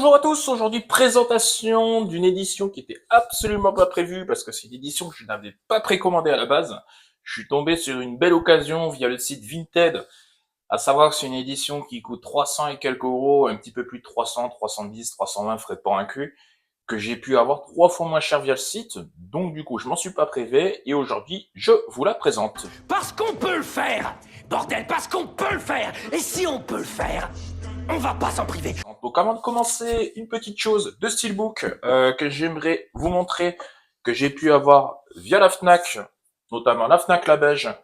Bonjour à tous, aujourd'hui présentation d'une édition qui était absolument pas prévue parce que c'est une édition que je n'avais pas précommandée à la base. Je suis tombé sur une belle occasion via le site Vinted, à savoir que c'est une édition qui coûte 300 et quelques euros, un petit peu plus de 300, 310, 320 frais de port inclus, que j'ai pu avoir 3 fois moins cher via le site, donc du coup je m'en suis pas privé et aujourd'hui je vous la présente. Parce qu'on peut le faire. Bordel, parce qu'on peut le faire. Et si on peut le faire, on va pas s'en priver. Donc avant de commencer, une petite chose de Steelbook que j'aimerais vous montrer, que j'ai pu avoir via la Fnac, notamment la Fnac La Beige,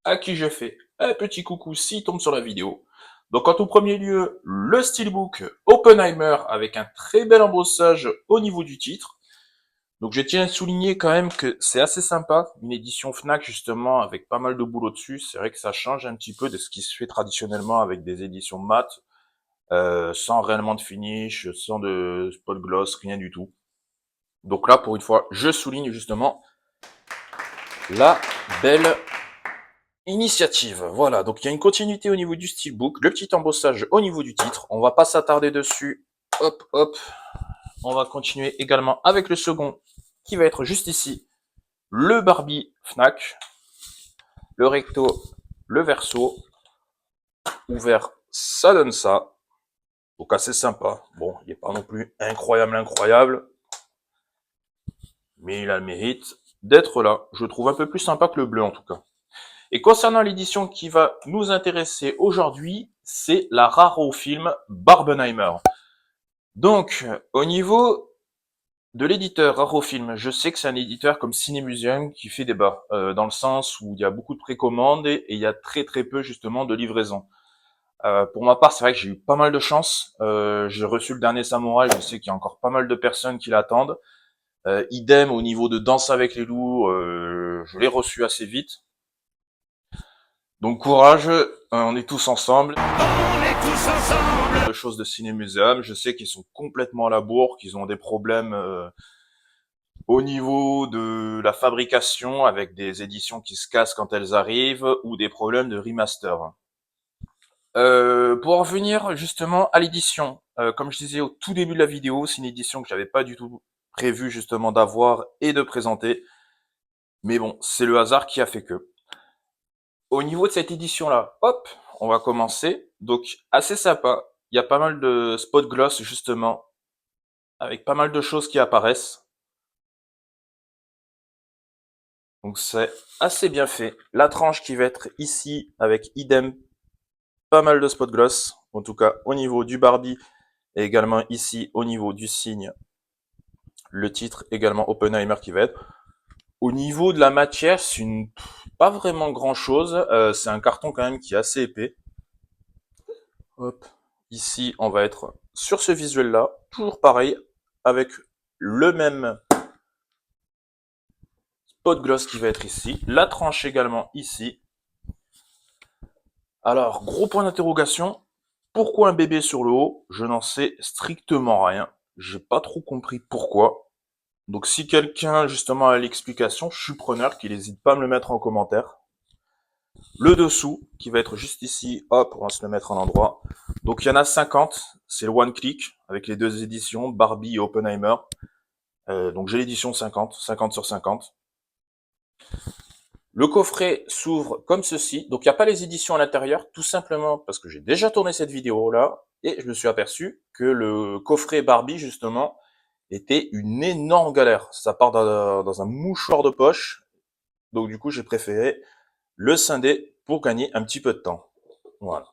à qui je fais un petit coucou s'il tombe sur la vidéo. Donc en tout premier lieu, le Steelbook Oppenheimer avec un très bel embossage au niveau du titre. Donc je tiens à souligner quand même que c'est assez sympa, une édition Fnac justement avec pas mal de boulot dessus. C'est vrai que ça change un petit peu de ce qui se fait traditionnellement avec des éditions mat, sans réellement de finish, sans de spot gloss, rien du tout. Donc là, pour une fois, je souligne justement la belle initiative. Voilà, donc il y a une continuité au niveau du steelbook, le petit embossage au niveau du titre. On va pas s'attarder dessus. Hop, hop. On va continuer également avec le second, qui va être juste ici. Le Barbie Fnac, le recto, le verso. Ouvert, ça donne ça. Donc assez sympa. Bon, il n'est pas non plus incroyable. Mais il a le mérite d'être là. Je le trouve un peu plus sympa que le bleu en tout cas. Et concernant l'édition qui va nous intéresser aujourd'hui, c'est la Raro Film Barbenheimer. Donc, au niveau de l'éditeur Raro Film, je sais que c'est un éditeur comme Cinémuseum qui fait débat, dans le sens où il y a beaucoup de précommandes et il y a très peu justement de livraison. Pour ma part, c'est vrai que j'ai eu pas mal de chance. J'ai reçu le dernier Samouraï, je sais qu'il y a encore pas mal de personnes qui l'attendent. Idem au niveau de Danse avec les loups, je l'ai reçu assez vite. Donc courage, on est tous ensemble. On est tous ensemble. De choses de Ciné-Muséum, je sais qu'ils sont complètement à la bourre, qu'ils ont des problèmes au niveau de la fabrication avec des éditions qui se cassent quand elles arrivent ou des problèmes de remaster. Pour en revenir justement à l'édition, comme je disais au tout début de la vidéo, c'est une édition que j'avais pas du tout prévu justement d'avoir et de présenter. Mais bon, c'est le hasard qui a fait que. Au niveau de cette édition-là, hop, on va commencer. Donc, assez sympa. Il y a pas mal de spot gloss, justement, avec pas mal de choses qui apparaissent. Donc, c'est assez bien fait. La tranche qui va être ici, avec idem, pas mal de spot gloss. En tout cas, au niveau du Barbie, et également ici, au niveau du signe, le titre, également Oppenheimer qui va être. Au niveau de la matière, c'est pas vraiment grand-chose. C'est un carton quand même qui est assez épais. Hop. Ici, on va être sur ce visuel-là, toujours pareil, avec le même spot gloss qui va être ici, la tranche également ici. Alors, gros point d'interrogation, pourquoi un bébé sur le haut? Je n'en sais strictement rien. J'ai pas trop compris pourquoi. Donc si quelqu'un justement a l'explication, je suis preneur, qu'il n'hésite pas à me le mettre en commentaire. Le dessous, qui va être juste ici, hop, on va se le mettre en endroit. Donc il y en a 50, c'est le one click, avec les deux éditions, Barbie et Oppenheimer. Donc j'ai l'édition 50, 50 sur 50. Le coffret s'ouvre comme ceci, donc il n'y a pas les éditions à l'intérieur, tout simplement parce que j'ai déjà tourné cette vidéo-là, et je me suis aperçu que le coffret Barbie, justement, était une énorme galère. Ça part dans un mouchoir de poche, donc du coup j'ai préféré le scinder pour gagner un petit peu de temps. Voilà.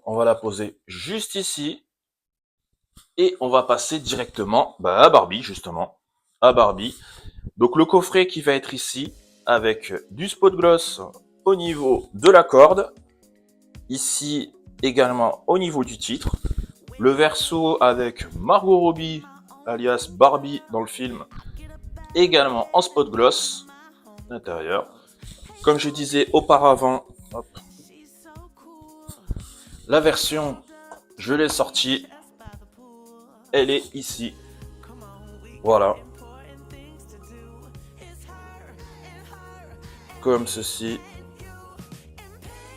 On va la poser juste ici. Et on va passer directement à Barbie, justement. À Barbie. Donc le coffret qui va être ici, avec du spot gloss au niveau de la corde. Ici également au niveau du titre. Le verso avec Margot Robbie, alias Barbie dans le film, également en spot gloss à l'intérieur. Comme je disais auparavant, hop, la version, je l'ai sortie. Elle est ici. Voilà. Comme ceci.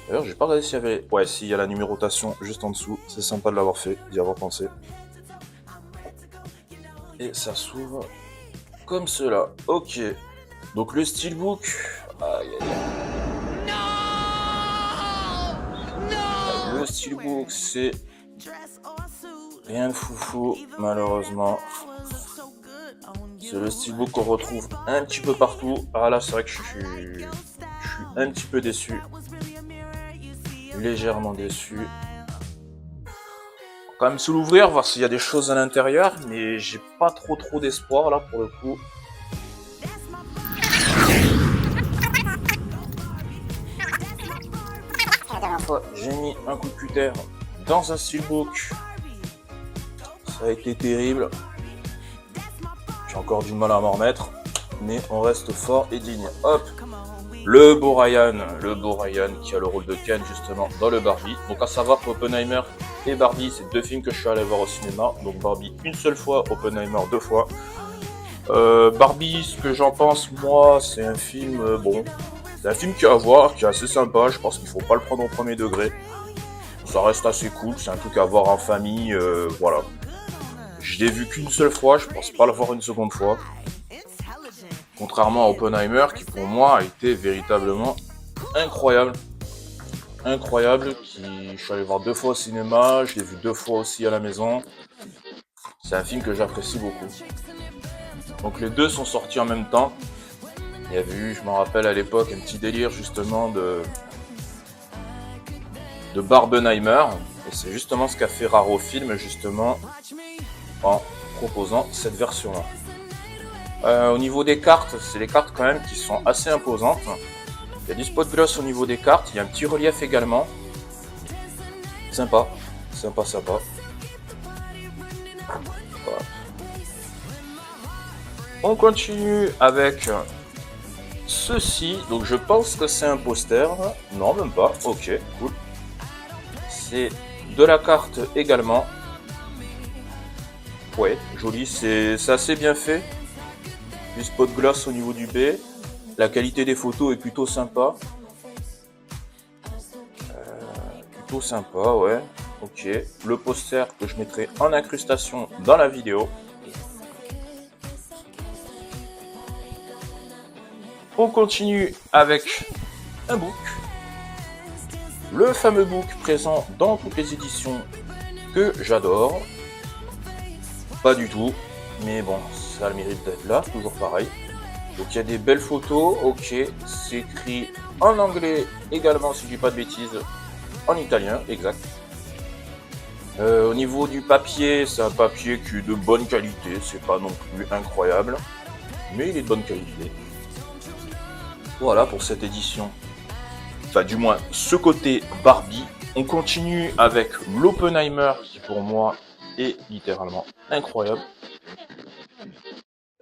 D'ailleurs, j'ai pas regardé s'il y avait... Ouais, s'il y a la numérotation juste en dessous. C'est sympa de l'avoir fait, d'y avoir pensé. Et ça s'ouvre comme cela. Ok. Donc le steelbook... Aïe, aïe, aïe. Le steelbook, c'est... rien de foufou, malheureusement. C'est le steelbook qu'on retrouve un petit peu partout. Ah là, c'est vrai que je suis un petit peu déçu. Légèrement déçu. Quand même se l'ouvrir, voir s'il y a des choses à l'intérieur, mais j'ai pas trop d'espoir là pour le coup. J'ai mis un coup de cutter dans un steelbook. Ça a été terrible. J'ai encore du mal à m'en remettre, mais on reste fort et digne. Hop, le beau Ryan qui a le rôle de Ken justement dans le Barbie. Donc à savoir qu'Oppenheimer et Barbie, c'est deux films que je suis allé voir au cinéma. Donc Barbie une seule fois, Oppenheimer deux fois. Barbie, ce que j'en pense moi, c'est un film bon. C'est un film qui est à voir, qui est assez sympa. Je pense qu'il faut pas le prendre au premier degré. Ça reste assez cool, c'est un truc à voir en famille, voilà. Je l'ai vu qu'une seule fois, je pense pas le voir une seconde fois. Contrairement à Oppenheimer, qui pour moi a été véritablement incroyable. Incroyable, je suis allé voir deux fois au cinéma, je l'ai vu deux fois aussi à la maison. C'est un film que j'apprécie beaucoup. Donc les deux sont sortis en même temps. Il y avait eu, je m'en rappelle à l'époque, un petit délire justement de Barbenheimer. Et c'est justement ce qu'a fait Raro Film justement en proposant cette version-là. Au niveau des cartes, c'est les cartes quand même qui sont assez imposantes. Il y a du spot gloss au niveau des cartes, il y a un petit relief également. Sympa, sympa. Voilà. On continue avec ceci, donc je pense que c'est un poster. Non, même pas, ok, cool. C'est de la carte également. Ouais, joli, c'est assez bien fait. Du spot gloss au niveau du B. La qualité des photos est plutôt sympa. Plutôt sympa, ouais. Ok. Le poster que je mettrai en incrustation dans la vidéo. On continue avec un book. Le fameux book présent dans toutes les éditions que j'adore. Pas du tout. Mais bon, ça a le mérite d'être là, toujours pareil. Donc il y a des belles photos, ok, c'est écrit en anglais également si je dis pas de bêtises, en italien, exact. Au niveau du papier, c'est un papier qui est de bonne qualité, c'est pas non plus incroyable, mais il est de bonne qualité. Voilà pour cette édition, enfin du moins ce côté Barbie. On continue avec l'Oppenheimer qui pour moi est littéralement incroyable.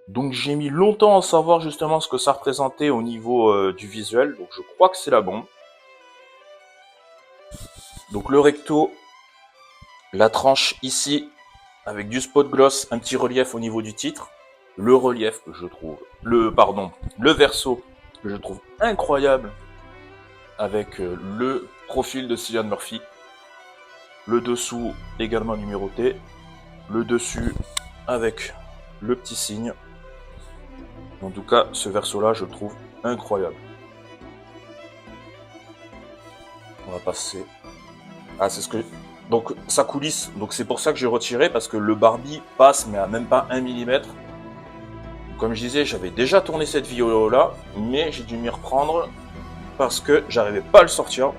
Donc j'ai mis longtemps à savoir justement ce que ça représentait au niveau du visuel, donc je crois que c'est la bombe. Donc le recto, la tranche ici, avec du spot gloss, un petit relief au niveau du titre. Le relief que je trouve, le verso que je trouve incroyable, avec le profil de Cillian Murphy. Le dessous également numéroté. Le dessus avec le petit signe. En tout cas, ce verso-là, je le trouve incroyable. On va passer. Ah, c'est ce que... Donc, ça coulisse. Donc, c'est pour ça que j'ai retiré, parce que le Barbie passe, mais à même pas 1 mm. Comme je disais, j'avais déjà tourné cette vidéo-là, mais j'ai dû m'y reprendre, parce que j'arrivais pas à le sortir.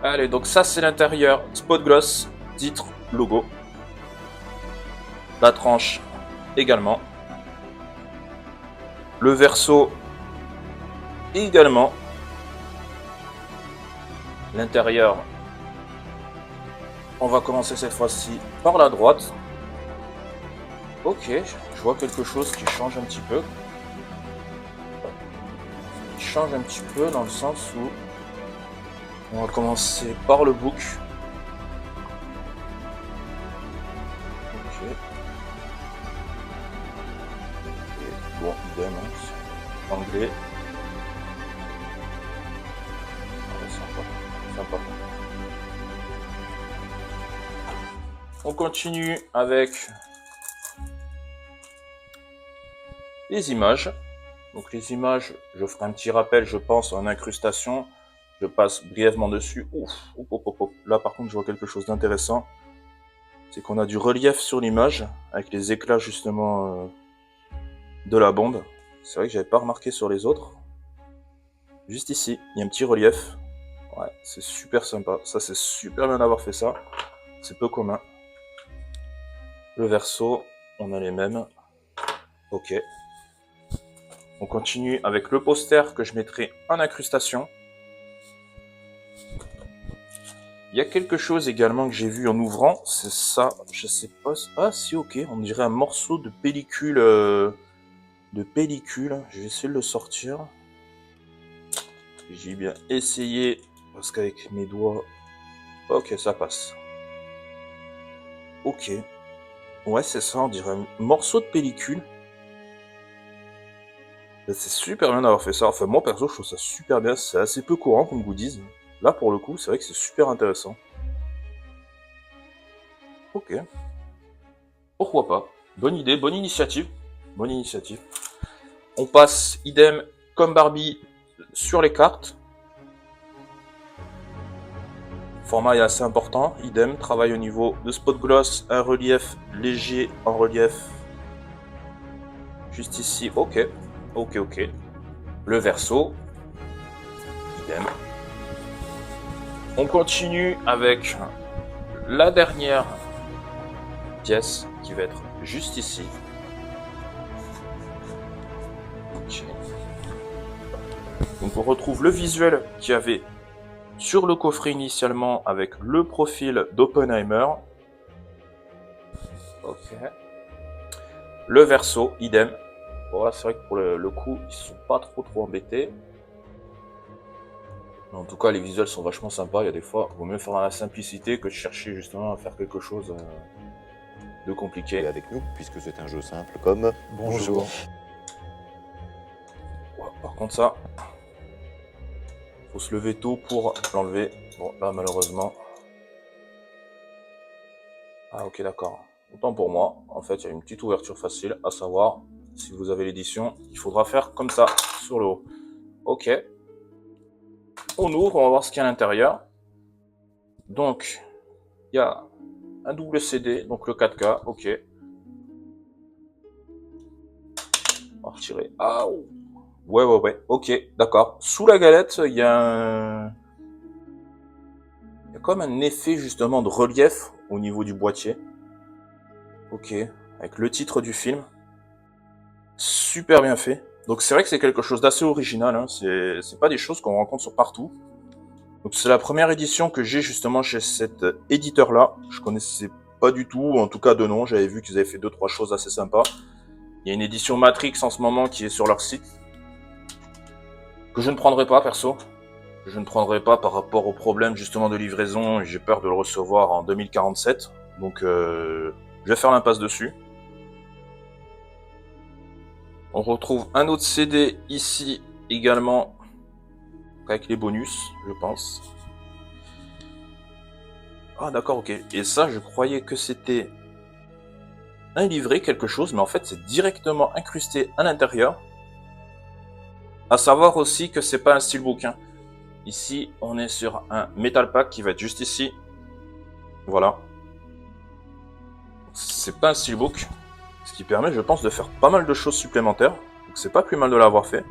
Allez, donc ça, c'est l'intérieur. Spot gloss, titre, logo. La tranche également. Le verso également. L'intérieur, on va commencer cette fois-ci par la droite. Ok, je vois quelque chose qui change un petit peu. Qui change un petit peu dans le sens où on va commencer par le book. Ok. Et bon, idem, hein, anglais. On continue avec les images. Donc les images, je ferai un petit rappel, je pense, en incrustation. Je passe brièvement dessus. Ouf, là par contre je vois quelque chose d'intéressant. C'est qu'on a du relief sur l'image, avec les éclats justement de la bombe. C'est vrai que j'avais pas remarqué sur les autres. Juste ici, il y a un petit relief. Ouais, c'est super sympa. Ça, c'est super bien d'avoir fait ça. C'est peu commun. Le verso, on a les mêmes. Ok. On continue avec le poster que je mettrai en incrustation. Il y a quelque chose également que j'ai vu en ouvrant, c'est ça, je sais pas, ah si ok, on dirait un morceau de pellicule, je vais essayer de le sortir. J'ai bien essayé, parce qu'avec mes doigts, ok ça passe. Ok, ouais c'est ça, on dirait un morceau de pellicule. C'est super bien d'avoir fait ça, enfin moi perso je trouve ça super bien, c'est assez peu courant comme goodies. Là pour le coup, c'est vrai que c'est super intéressant. Ok. Pourquoi pas? Bonne idée, bonne initiative. Bonne initiative. On passe idem comme Barbie sur les cartes. Format est assez important. Idem, travail au niveau de spot gloss, un relief léger en relief. Juste ici, ok. Ok, ok. Le verso. Idem. On continue avec la dernière pièce qui va être juste ici. Ok. Donc on retrouve le visuel qu'il y avait sur le coffret initialement avec le profil d'Oppenheimer. Ok. Le verso, idem. Bon là c'est vrai que pour le coup, ils sont pas trop embêtés. En tout cas, les visuels sont vachement sympas. Il y a des fois, il vaut mieux faire dans la simplicité que de chercher justement à faire quelque chose de compliqué. Avec nous, puisque c'est un jeu simple comme bonjour. Ouais, par contre ça, faut se lever tôt pour l'enlever. Bon là malheureusement. Ah ok d'accord. Autant pour moi, en fait il y a une petite ouverture facile, à savoir, si vous avez l'édition, il faudra faire comme ça, sur le haut. Ok. On ouvre, on va voir ce qu'il y a à l'intérieur. Donc, il y a un double CD, donc le 4K, ok. On va retirer. Ah, ouais, ok, d'accord. Sous la galette, il y a il y a comme un effet justement de relief au niveau du boîtier. Ok, avec le titre du film. Super bien fait. Donc c'est vrai que c'est quelque chose d'assez original, hein. C'est pas des choses qu'on rencontre sur partout. Donc c'est la première édition que j'ai justement chez cet éditeur-là. Je connaissais pas du tout, en tout cas de nom. J'avais vu qu'ils avaient fait 2-3 choses assez sympas. Il y a une édition Matrix en ce moment qui est sur leur site. Que je ne prendrai pas perso. Que je ne prendrai pas par rapport au problème justement de livraison. J'ai peur de le recevoir en 2047. Donc je vais faire l'impasse dessus. On retrouve un autre CD ici également. Avec les bonus, je pense. Ah d'accord, ok. Et ça, je croyais que c'était un livret, quelque chose, mais en fait, c'est directement incrusté à l'intérieur. À savoir aussi que c'est pas un steelbook. Hein. Ici, on est sur un metal pack qui va être juste ici. Voilà. C'est pas un steelbook, ce qui permet, je pense, de faire pas mal de choses supplémentaires. Donc c'est pas plus mal de l'avoir fait.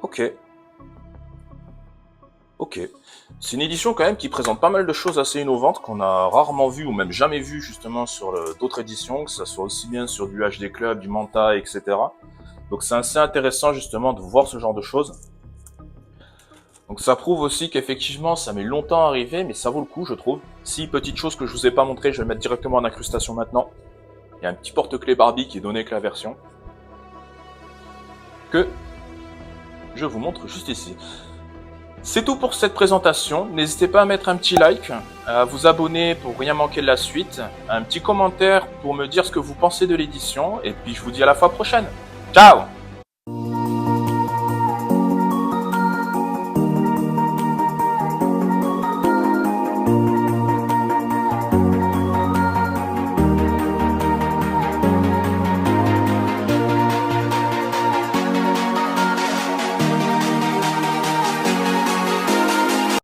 Ok. Ok. C'est une édition quand même qui présente pas mal de choses assez innovantes qu'on a rarement vues ou même jamais vues justement sur d'autres éditions, que ce soit aussi bien sur du HD Club, du Manta, etc. Donc c'est assez intéressant justement de voir ce genre de choses. Donc ça prouve aussi qu'effectivement ça met longtemps à arriver, mais ça vaut le coup je trouve. Si, petite chose que je vous ai pas montré, je vais le mettre directement en incrustation maintenant. Il y a un petit porte-clés Barbie qui est donné avec la version. Que je vous montre juste ici. C'est tout pour cette présentation. N'hésitez pas à mettre un petit like, à vous abonner pour rien manquer de la suite, un petit commentaire pour me dire ce que vous pensez de l'édition, et puis je vous dis à la fois prochaine. Ciao!